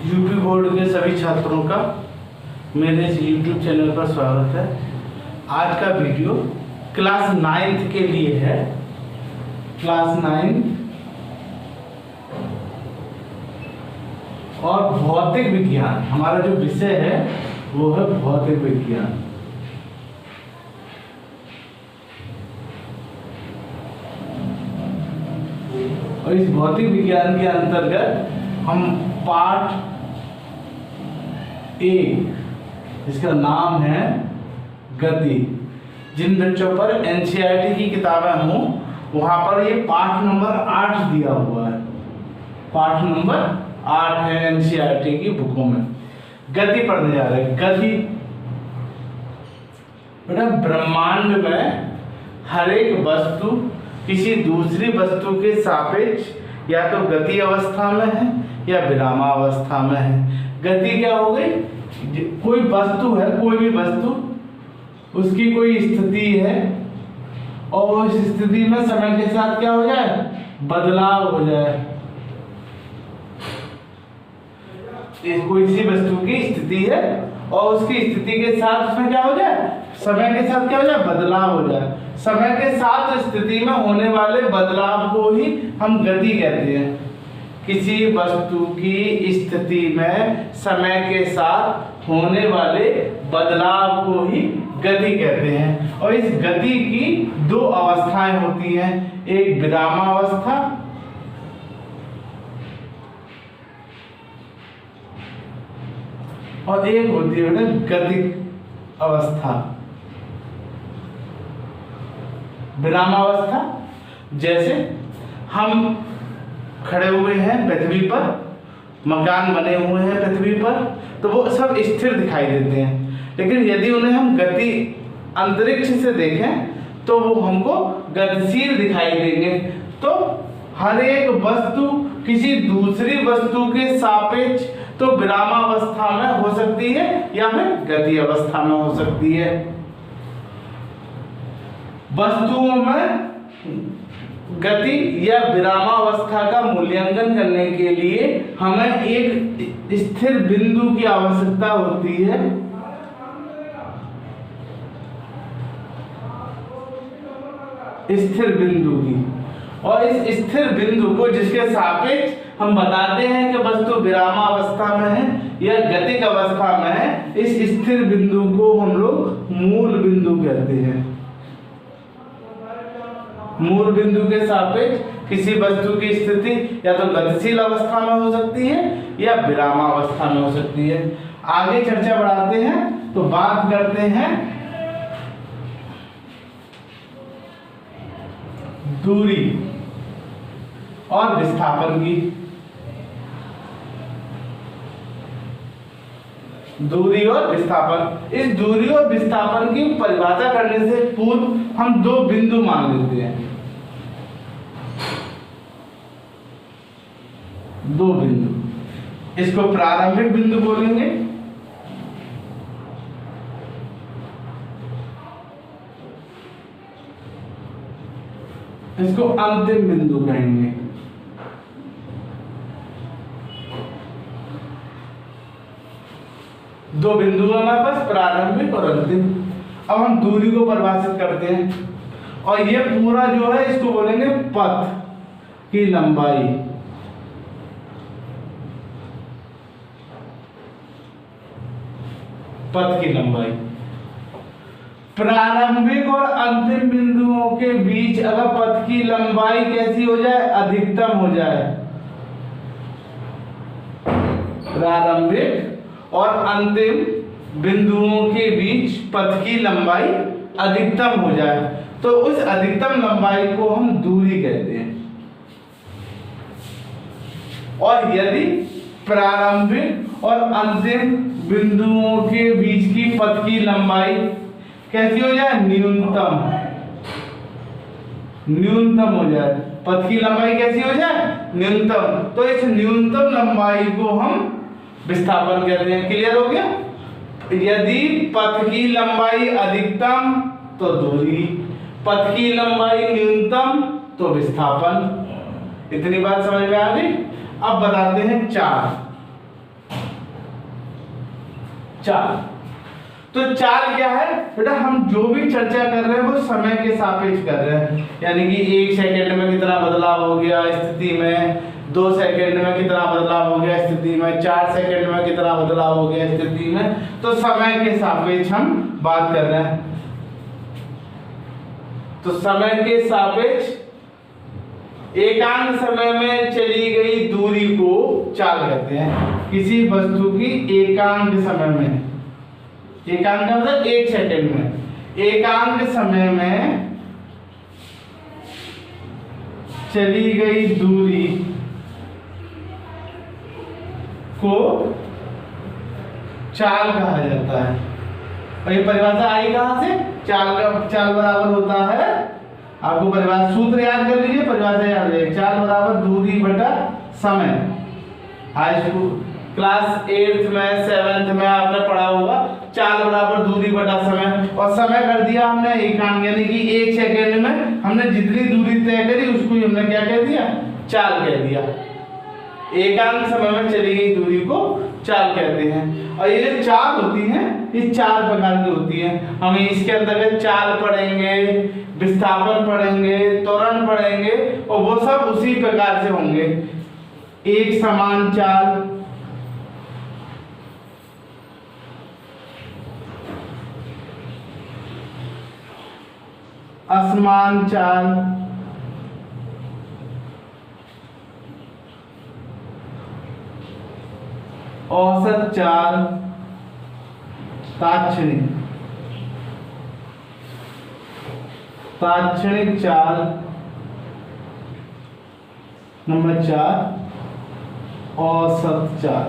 UP board के सभी छात्रों का मेरे इस यूट्यूब चैनल पर स्वागत है। आज का वीडियो क्लास 9th के लिए है। क्लास 9 और भौतिक विज्ञान हमारा जो विषय है वो है भौतिक विज्ञान। और इस भौतिक विज्ञान के अंतर्गत हम पाठ 1 जिसका नाम है गति। जिन बच्चों पर एनसीईआरटी की किताबें हों वहां पर ये पाठ नंबर 8 दिया हुआ है। पाठ नंबर 8 है एनसीईआरटी की बुकों में। गति पढ़ने जा रहे हैं। गति बेटा, ब्रह्मांड में हर एक वस्तु किसी दूसरी वस्तु के सापेक्ष या तो गति अवस्था में है या विरामावस्था में है। गति क्या हो गई? कोई वस्तु है, कोई भी वस्तु, उसकी कोई स्थिति है और उस स्थिति में समय के साथ क्या हो जाए? बदलाव हो जाए। कोई सी वस्तु की स्थिति है और उसकी स्थिति के साथ उसमें क्या हो जाए? समय के साथ क्या हो जाए? बदलाव हो जाए। समय के साथ स्थिति में होने वाले बदलाव को ही हम गति कहते हैं। किसी वस्तु की स्थिति में समय के साथ होने वाले बदलाव को ही गति कहते हैं। और इस गति की 2 अवस्थाएं होती हैं, एक विरामावस्था और एक होती है गतिक अवस्था। विरामावस्था जैसे हम खड़े हुए हैं पृथ्वी पर, मकान बने हुए हैं पृथ्वी पर, तो वो सब स्थिर दिखाई देते हैं। लेकिन यदि उन्हें हम गति अंतरिक्ष से देखें तो वो हमको गतिशील दिखाई देंगे। तो हर एक वस्तु किसी दूसरी वस्तु के सापेक्ष तो विरामावस्था में हो सकती है या फिर गति अवस्था में हो सकती है। वस्तुओं में गति या विरामावस्था का मूल्यांकन करने के लिए हमें एक स्थिर बिंदु की आवश्यकता होती है। स्थिर बिंदु की, और इस स्थिर बिंदु को जिसके सापेक्ष हम बताते हैं कि वस्तु विरामावस्था में है या गतिक अवस्था में है, इस स्थिर बिंदु को हम लोग मूल बिंदु कहते हैं। मूल बिंदु के सापेक्ष किसी वस्तु की स्थिति या तो गतिशील अवस्था में हो सकती है या विरामावस्था में हो सकती है। आगे चर्चा बढ़ाते हैं तो बात करते हैं दूरी और विस्थापन की। दूरी और विस्थापन। इस दूरी और विस्थापन की परिभाषा करने से पूर्व हम 2 बिंदु मान लेते हैं। 2 बिंदु, इसको प्रारंभिक बिंदु बोलेंगे इसको अंतिम बिंदु कहेंगे। दो बिंदु हमारे पास, प्रारंभिक और अंतिम। अब हम दूरी को परिभाषित करते हैं और ये पूरा जो है इसको बोलेंगे पथ की लंबाई। पथ की लंबाई। प्रारंभिक और अंतिम बिंदुओं के बीच अगर पथ की लंबाई कैसी हो जाए? अधिकतम हो जाए। प्रारंभिक और अंतिम बिंदुओं के बीच पथ की लंबाई अधिकतम हो जाए तो उस अधिकतम लंबाई को हम दूरी कहते हैं। और यदि प्रारंभिक और अंतिम बिंदुओं के बीच की पथ की लंबाई कैसी हो जाए? न्यूनतम हो जाए। पथ की लंबाई कैसी हो जाए? न्यूनतम। तो इस न्यूनतम लंबाई को हम विस्थापन कहते हैं। क्लियर हो गया? यदि पथ की लंबाई अधिकतम तो दूरी, पथ की लंबाई न्यूनतम तो विस्थापन। इतनी बात समझ में आ गई? अब बताते हैं 4। चाल। तो चाल क्या है बेटा, हम जो भी चर्चा कर रहे हैं वो समय के सापेक्ष कर रहे हैं, यानी कि 1 सेकंड में कितना बदलाव हो गया स्थिति में, 2 सेकंड में कितना बदलाव हो गया स्थिति में, 4 सेकंड में कितना बदलाव हो गया स्थिति में। तो समय के सापेक्ष हम बात कर रहे हैं। तो समय के सापेक्ष एकांक समय में चली गई दूरी को चाल कहते हैं। किसी वस्तु की एकांक समय में, एकांक का मतलब 1 सेकंड में, एकांक समय में चली गई दूरी को चाल कहा जाता है। और ये परिभाषा आई कहां से? चाल बराबर होता है, आपको परिभाषा सूत्र याद कर लीजिए, परिभाषा याद रखिए, चाल बराबर दूरी बटा समय। हाई स्कूल क्लास 8th में 7th में आपने पढ़ा होगा, चाल बराबर दूरी बटा समय। और समय कर दिया हमने एकांक, यानी कि 1 सेकंड में हमने जितनी दूरी तय करी उसको ही हमने क्या कह दिया? चाल कह दिया। एकांक समय में चली गई दूरी को चाल कहते हैं। और ये जो चाल होती है ये 4 प्रकार की होती है। हम इसके अंतर्गत चाल पढ़ेंगे, विस्थापन पढ़ेंगे, त्वरण पढ़ेंगे, और वो सब उसी प्रकार से होंगे। एक समान चाल, असमान चाल, औसत चाल, ताक्षणिक चाल, नंबर 4 औसत चाल।